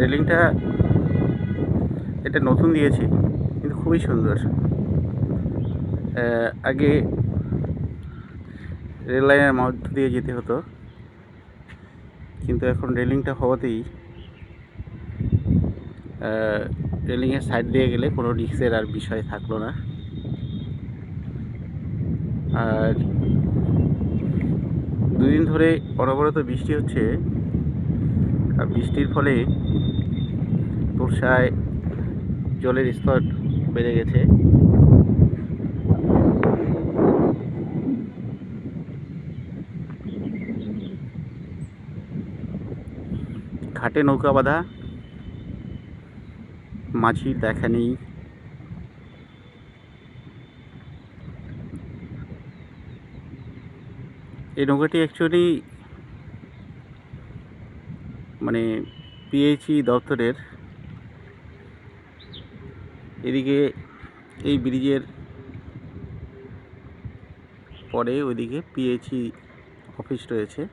রেলিংটা এটা নতুন দিয়েছে, কিন্তু খুবই সুন্দর। আগে রেল লাইনের মধ্য দিয়ে যেতে হতো, কিন্তু এখন রেলিংটা হওয়াতেই রেলিংয়ের সাইড দিয়ে গেলে কোনো রিস্কের আর বিষয় থাকলো না। আর দুদিন ধরে অনবরত বৃষ্টি হচ্ছে, আর বৃষ্টির ফলে তোরসায় জলের স্তর বেড়ে গেছে। ঘাটে নৌকা বাঁধা, মাঝির দেখা নেই। এই নৌকাটি অ্যাকচুয়ালি মানে পিএইচই দপ্তরের। এদিকে এই ব্রিজের পরে ওইদিকে পিএইচই অফিস রয়েছে।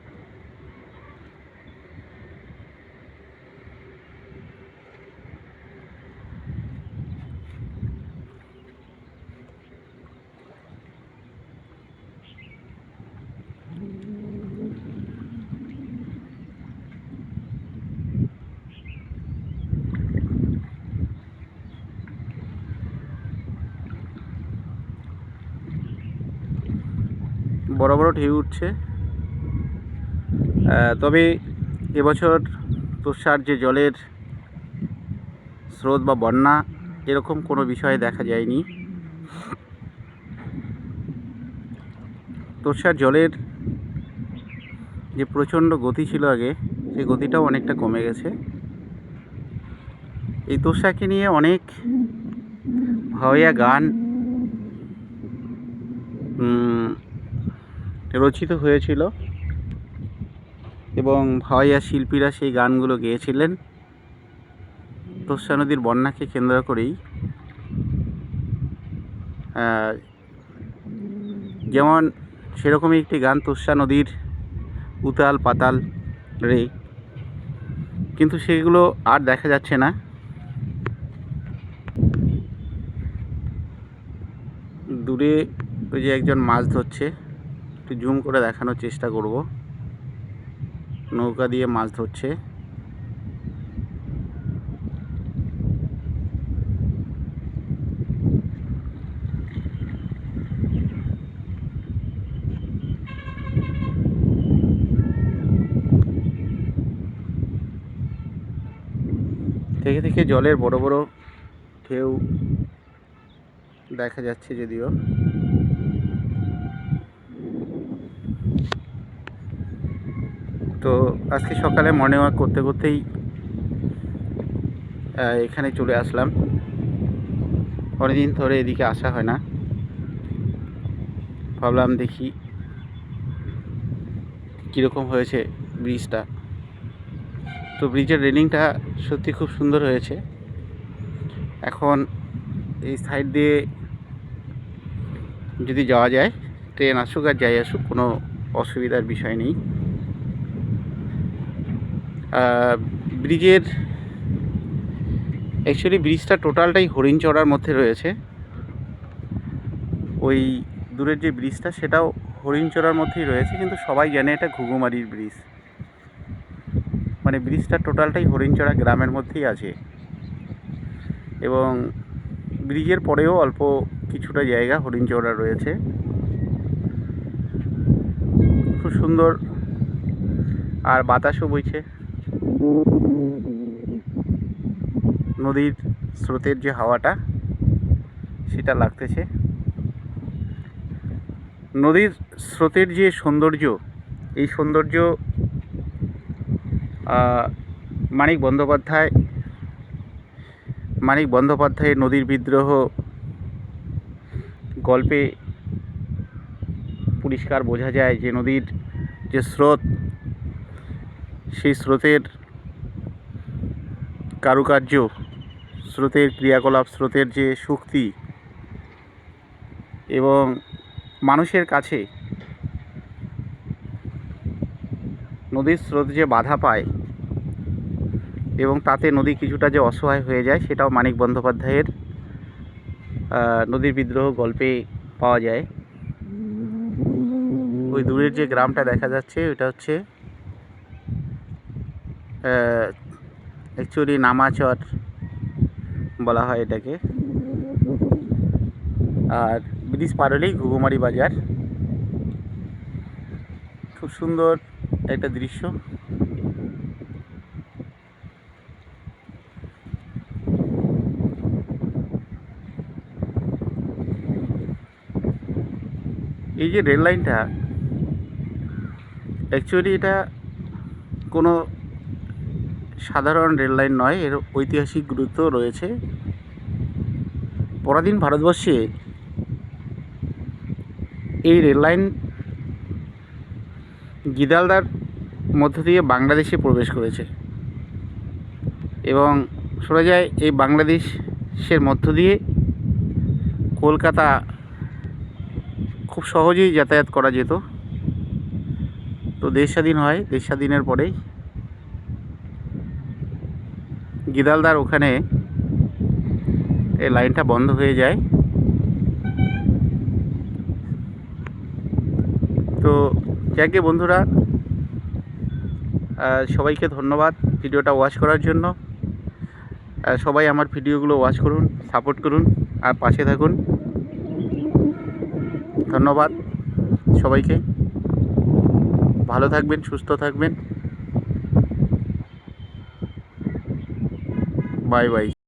বড় বড় ঢেউ উঠছে। তবে এবছর তোরসার যে জলের স্রোত বা বন্যা এরকম কোনো বিষয় দেখা যায়নি। তোরসার জলের যে প্রচণ্ড গতি ছিল আগে, সেই গতিটাও অনেকটা কমে গেছে। এই তোরসাকে নিয়ে অনেক ভাওয়াইয়া গান রচিত হয়েছিল এবং ভাওয়াইয়া শিল্পীরা সেই গানগুলো গেয়েছিলেন তোরসা নদীর বন্যাকে কেন্দ্র করেই। যেমন সেরকমই একটি গান তোরসা নদীর উতাল পাতাল রে, কিন্তু সেগুলো আর দেখা যাচ্ছে না। দূরে ওই যে একজন মাছ ধরছে, একটু জুম করে দেখানোর চেষ্টা করব। নৌকা দিয়ে মাছ ধরছে। থেকে থেকে জলের বড় বড় ঢেউ দেখা যাচ্ছে। যদিও তো আজকে সকালে মর্নিং ওয়াক করতে করতেই এখানে চলে আসলাম। অনেকদিন ধরে এদিকে আসা হয় না, ভাবলাম দেখি কীরকম হয়েছে ব্রিজটা। তো ব্রিজের রেলিংটা সত্যি খুব সুন্দর হয়েছে। এখন এই সাইড দিয়ে যদি যাওয়া যায়, ট্রেন আসুক আর যাই আসুক, কোনো অসুবিধার বিষয় নেই। ব্রিজের অ্যাকচুয়ালি ব্রিজটা টোটালটাই হরিণচড়ার মধ্যে রয়েছে। ওই দূরের যে ব্রিজটা সেটাও হরিণচড়ার মধ্যেই রয়েছে, কিন্তু সবাই জানে এটা ঘুঘুমারির ব্রিজ। মানে ব্রিজটা টোটালটাই হরিণচড়া গ্রামের মধ্যেই আছে, এবং ব্রিজের পরেও অল্প কিছুটা জায়গা হরিণচড়া রয়েছে। খুব সুন্দর, আর বাতাসও বইছে। নদীর স্রোতের যে হাওয়াটা সেটা লাগতেছে। নদীর স্রোতের যে সৌন্দর্য, এই সৌন্দর্য মানিক বন্দ্যোপাধ্যায়ের নদীর বিদ্রোহ গল্পে পরিষ্কার বোঝা যায় যে নদীর যে স্রোত, সেই স্রোতের কারুকার্য, স্রোতের ক্রিয়াকলাপ, স্রোতের যে শক্তি, এবং মানুষের কাছে নদীর স্রোত যে বাধা পায়, এবং তাতে নদী কিছুটা যে অসহায় হয়ে যায় সেটাও মানিক বন্দ্যোপাধ্যায়ের নদীর বিদ্রোহ গল্পে পাওয়া যায়। ওই দূরের যে গ্রামটা দেখা যাচ্ছে ওটা হচ্ছে অ্যাকচুয়ালি নামাচর বলা হয় এটাকে। আর ব্রিজ পার হলেই ঘুঘুমারি বাজার। খুব সুন্দর একটা দৃশ্য। এই যে রেল লাইনটা, অ্যাকচুয়ালি এটা কোনো সাধারণ রেল লাইন নয়, এর ঐতিহাসিক গুরুত্ব রয়েছে। পরাধীন ভারতবর্ষে এই রেল লাইন গিদালদার মধ্য দিয়ে বাংলাদেশে প্রবেশ করেছে এবং শোনা যায় এই বাংলাদেশের মধ্য দিয়ে কলকাতা খুব সহজেই যাতায়াত করা যেত। তো দেশ স্বাধীন হয়, দেশ স্বাধীনের পরেই গিদালদার ওখানে এই লাইনটা বন্ধ হয়ে যায়। তো যাকে বন্ধুরা, সবাইকে ধন্যবাদ ভিডিওটা ওয়াচ করার জন্য। সবাই আমার ভিডিওগুলো ওয়াচ করুন, সাপোর্ট করুন আর পাশে থাকুন। ধন্যবাদ সবাইকে। ভালো থাকবেন, সুস্থ থাকবেন। Bye bye.